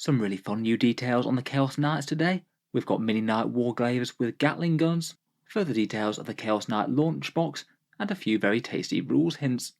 Some really fun new details on the Chaos Knights today. We've got mini Knight Warglaves with Gatling guns, further details of the Chaos Knight launch box, and a few very tasty rules hints.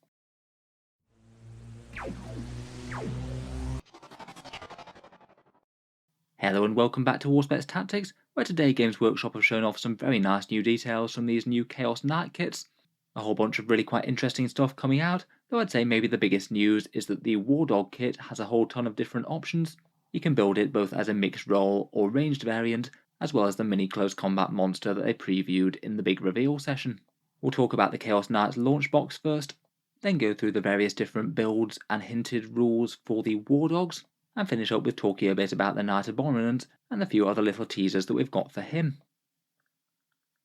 Hello and welcome back to Warspets Tactics, where today Games Workshop have shown off some very nice new details from these new Chaos Knight kits. A whole bunch of really quite interesting stuff coming out, though I'd say maybe the biggest news is that the War Dog kit has a whole ton of different options. You can build it both as a mixed role or ranged variant, as well as the mini close combat monster that they previewed in the big reveal session. We'll talk about the Chaos Knights launch box first, then go through the various different builds and hinted rules for the War Dogs, and finish up with talking a bit about the Knight Abominant and a few other little teasers that we've got for him.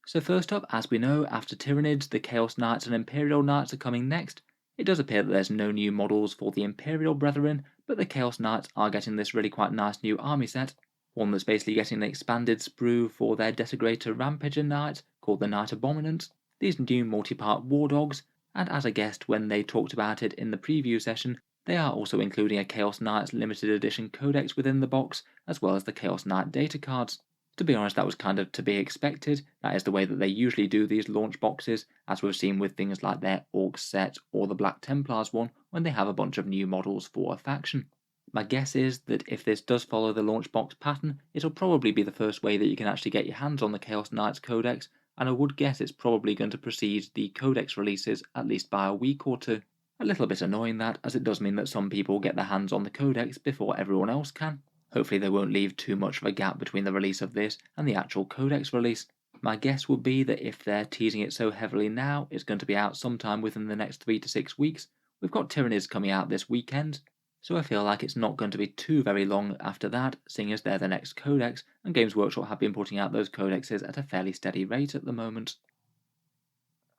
So first up, as we know, after Tyranids, the Chaos Knights and Imperial Knights are coming next. It does appear that there's no new models for the Imperial Brethren, but the Chaos Knights are getting this really quite nice new army set, one that's basically getting an expanded sprue for their Desecrator Rampager Knight, called the Knight Abominant, these new multi-part War Dogs, and as I guessed when they talked about it in the preview session, they are also including a Chaos Knights limited edition codex within the box, as well as the Chaos Knight data cards. To be honest, that was kind of to be expected. That is the way that they usually do these launch boxes, as we've seen with things like their Orcs set or the Black Templars one, when they have a bunch of new models for a faction. My guess is that if this does follow the launch box pattern, it'll probably be the first way that you can actually get your hands on the Chaos Knights codex, and I would guess it's probably going to precede the codex releases at least by a week or two. A little bit annoying that, as it does mean that some people get their hands on the codex before everyone else can. Hopefully they won't leave too much of a gap between the release of this and the actual codex release. My guess would be that if they're teasing it so heavily now, it's going to be out sometime within the next 3 to 6 weeks. We've got Tyranids coming out this weekend, so I feel like it's not going to be too very long after that, seeing as they're the next codex, and Games Workshop have been putting out those codexes at a fairly steady rate at the moment.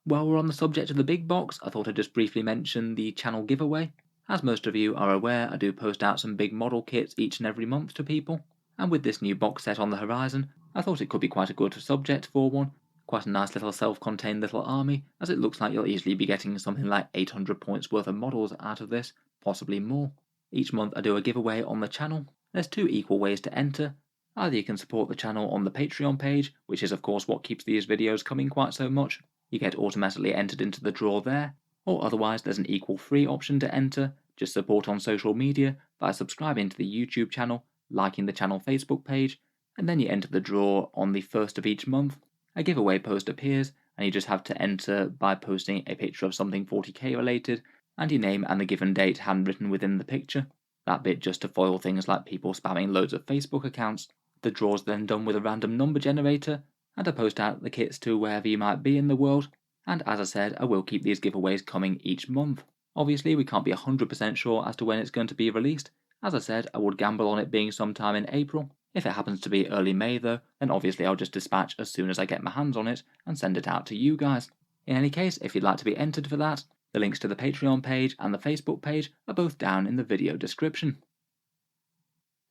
While we're on the subject of the big box, I thought I'd just briefly mention the channel giveaway. As most of you are aware, I do post out some big model kits each and every month to people, and with this new box set on the horizon, I thought it could be quite a good subject for one. Quite a nice little self-contained little army, as it looks like you'll easily be getting something like 800 points worth of models out of this, possibly more. Each month I do a giveaway on the channel. There's two equal ways to enter. Either you can support the channel on the Patreon page, which is of course what keeps these videos coming quite so much. You get automatically entered into the draw there, or otherwise there's an equal free option to enter. Just support on social media by subscribing to the YouTube channel, liking the channel Facebook page, and then you enter the draw on the first of each month. A giveaway post appears, and you just have to enter by posting a picture of something 40k related, and your name and the given date handwritten within the picture. That bit just to foil things like people spamming loads of Facebook accounts. The draw's then done with a random number generator, and I post out the kits to wherever you might be in the world, and as I said, I will keep these giveaways coming each month. Obviously, we can't be 100% sure as to when it's going to be released. As I said, I would gamble on it being sometime in April. If it happens to be early May though, then obviously I'll just dispatch as soon as I get my hands on it and send it out to you guys. In any case, if you'd like to be entered for that, the links to the Patreon page and the Facebook page are both down in the video description.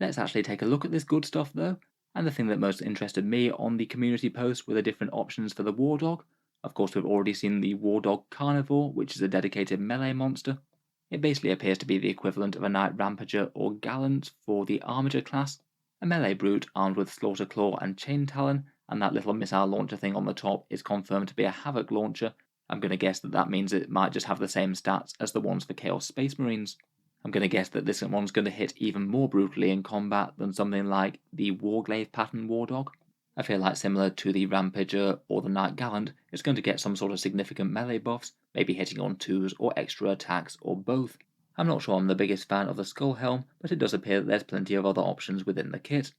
Let's actually take a look at this good stuff though, and the thing that most interested me on the community post were the different options for the War Dog. Of course, we've already seen the War Dog Carnivore, which is a dedicated melee monster. It basically appears to be the equivalent of a Knight Rampager or Gallant for the Armiger class, a melee brute armed with Slaughter Claw and Chain Talon, and that little missile launcher thing on the top is confirmed to be a Havoc launcher. I'm going to guess that that means it might just have the same stats as the ones for Chaos Space Marines. I'm going to guess that this one's going to hit even more brutally in combat than something like the Warglaive pattern War Dog. I feel like similar to the Rampager or the Knight Gallant, it's going to get some sort of significant melee buffs, maybe hitting on 2s or extra attacks or both. I'm not sure I'm the biggest fan of the Skull Helm, but it does appear that there's plenty of other options within the kit.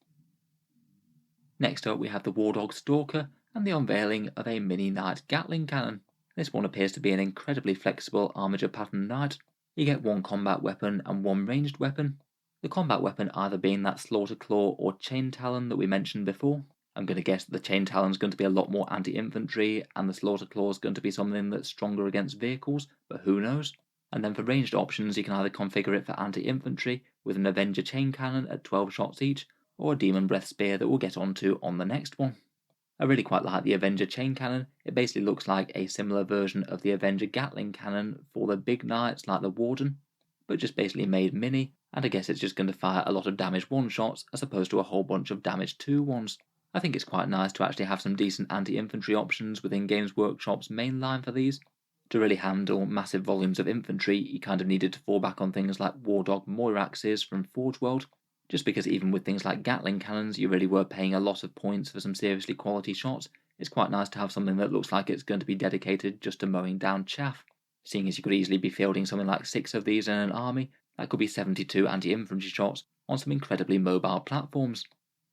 Next up we have the War Dog Stalker and the unveiling of a mini Knight Gatling cannon. This one appears to be an incredibly flexible Armiger pattern Knight. You get one combat weapon and one ranged weapon. The combat weapon either being that Slaughter Claw or Chain Talon that we mentioned before. I'm going to guess that the Chain Talon's going to be a lot more anti-infantry, and the Slaughter Claw's going to be something that's stronger against vehicles, but who knows? And then for ranged options, you can either configure it for anti-infantry with an Avenger Chain Cannon at 12 shots each, or a Demon Breath Spear that we'll get onto on the next one. I really quite like the Avenger Chain Cannon. It basically looks like a similar version of the Avenger Gatling Cannon for the big knights like the Warden, but just basically made mini, and I guess it's just going to fire a lot of damage 1 shots as opposed to a whole bunch of damage 2 ones. I think it's quite nice to actually have some decent anti-infantry options within Games Workshop's main line for these. To really handle massive volumes of infantry, you kind of needed to fall back on things like Wardog Moiraxes from Forge World, just because even with things like Gatling cannons, you really were paying a lot of points for some seriously quality shots. It's quite nice to have something that looks like it's going to be dedicated just to mowing down chaff. Seeing as you could easily be fielding something like 6 of these in an army, that could be 72 anti-infantry shots on some incredibly mobile platforms.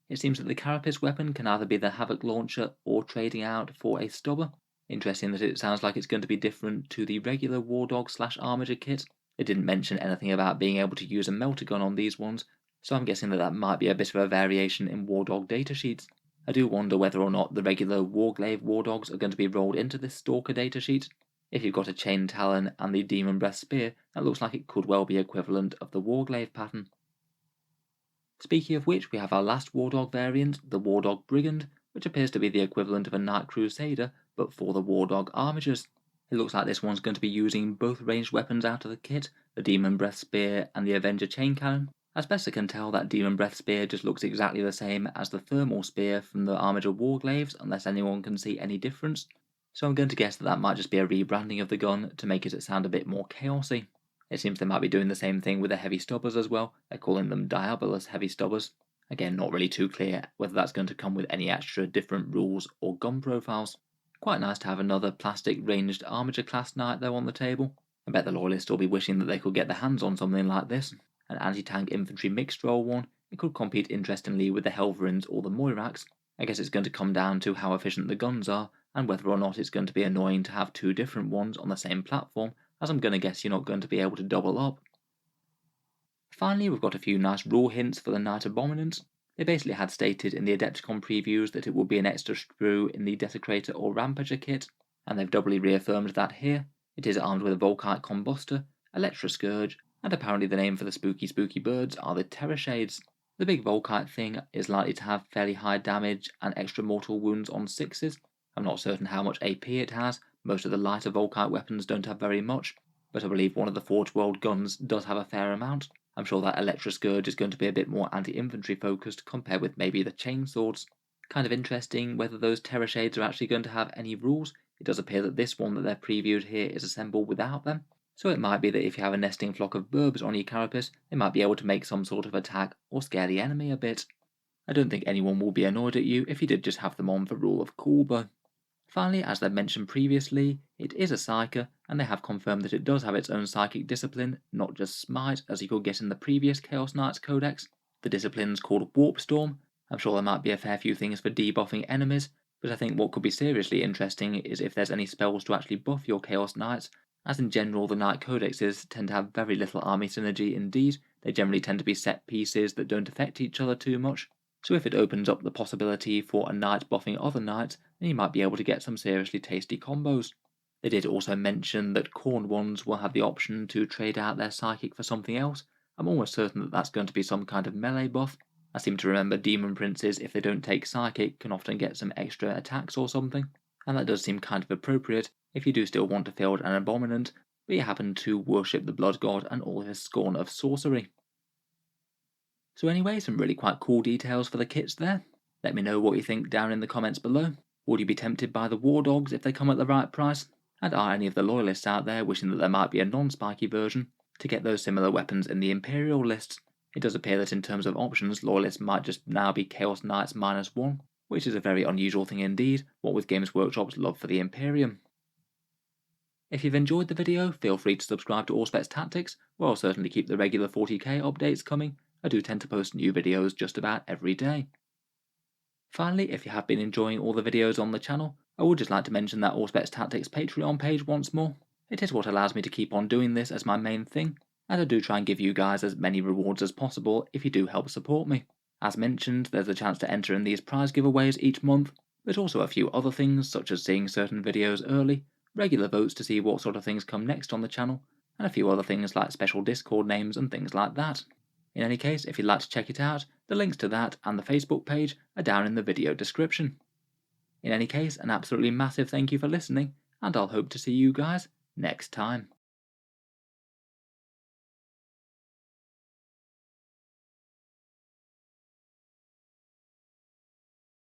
It seems that the Carapace weapon can either be the Havoc launcher or trading out for a stubber. Interesting that it sounds like it's going to be different to the regular Wardog/Armiger kit. It didn't mention anything about being able to use a melter gun on these ones, so I'm guessing that that might be a bit of a variation in Wardog datasheets. I do wonder whether or not the regular Warglaive Wardogs are going to be rolled into this Stalker datasheet. If you've got a Chain Talon and the Demon Breath Spear, that looks like it could well be equivalent of the Warglaive pattern. Speaking of which, we have our last Wardog variant, the Wardog Brigand, which appears to be the equivalent of a Knight Crusader, but for the Wardog Armigers. It looks like this one's going to be using both ranged weapons out of the kit, the Demon Breath Spear and the Avenger Chain Cannon. As best I can tell, that Demon Breath Spear just looks exactly the same as the Thermal Spear from the Armiger Warglaives, unless anyone can see any difference. So I'm going to guess that that might just be a rebranding of the gun to make it sound a bit more chaosy. It seems they might be doing the same thing with the heavy stubbers as well. They're calling them Diabolus heavy stubbers. Again, not really too clear whether that's going to come with any extra different rules or gun profiles. Quite nice to have another plastic ranged Armiger class knight though on the table. I bet the loyalists will be wishing that they could get their hands on something like this. An anti-tank infantry mixed role one. It could compete interestingly with the Helverins or the Moirax. I guess it's going to come down to how efficient the guns are, and whether or not it's going to be annoying to have 2 different ones on the same platform, as I'm going to guess you're not going to be able to double up. Finally, we've got a few nice rule hints for the Knight Abominant. They basically had stated in the Adepticon previews that it will be an extra sprue in the Desecrator or Rampager kit, and they've doubly reaffirmed that here. It is armed with a Volkite Combustor, Electra Scourge, and apparently the name for the spooky birds are the Terror Shades. The big Volkite thing is likely to have fairly high damage and extra mortal wounds on 6s. I'm not certain how much AP it has, most of the lighter Volkite weapons don't have very much, but I believe one of the Forge World guns does have a fair amount. I'm sure that Electra Scourge is going to be a bit more anti-infantry focused compared with maybe the Chainswords. Kind of interesting whether those Terror Shades are actually going to have any rules. It does appear that this one that they've previewed here is assembled without them. So it might be that if you have a nesting flock of burbs on your carapace, they might be able to make some sort of attack or scare the enemy a bit. I don't think anyone will be annoyed at you if you did just have them on for rule of cool though. Finally, as I mentioned previously, it is a Psyker, and they have confirmed that it does have its own psychic discipline, not just Smite as you could get in the previous Chaos Knights Codex. The discipline's called Warp Storm. I'm sure there might be a fair few things for debuffing enemies, but I think what could be seriously interesting is if there's any spells to actually buff your Chaos Knights, as in general the Knight Codexes tend to have very little army synergy indeed. They generally tend to be set pieces that don't affect each other too much. So if it opens up the possibility for a knight buffing other knights, then you might be able to get some seriously tasty combos. They did also mention that Khorne ones will have the option to trade out their psychic for something else. I'm almost certain that that's going to be some kind of melee buff. I seem to remember Demon Princes, if they don't take psychic, can often get some extra attacks or something, and that does seem kind of appropriate if you do still want to field an Abominant, but you happen to worship the Blood God and all his scorn of sorcery. So anyway, some really quite cool details for the kits there. Let me know what you think down in the comments below. Would you be tempted by the War Dogs if they come at the right price? And are any of the loyalists out there wishing that there might be a non-spiky version to get those similar weapons in the Imperial lists? It does appear that in terms of options, loyalists might just now be Chaos Knights -1, which is a very unusual thing indeed, what with Games Workshop's love for the Imperium. If you've enjoyed the video, feel free to subscribe to Auspex Tactics, where I'll certainly keep the regular 40k updates coming. I do tend to post new videos just about every day. Finally, if you have been enjoying all the videos on the channel, I would just like to mention that Auspex Tactics Patreon page once more. It is what allows me to keep on doing this as my main thing, and I do try and give you guys as many rewards as possible if you do help support me. As mentioned, there's a chance to enter in these prize giveaways each month, but also a few other things such as seeing certain videos early, regular votes to see what sort of things come next on the channel, and a few other things like special Discord names and things like that. In any case, if you'd like to check it out, the links to that and the Facebook page are down in the video description. In any case, an absolutely massive thank you for listening, and I'll hope to see you guys next time.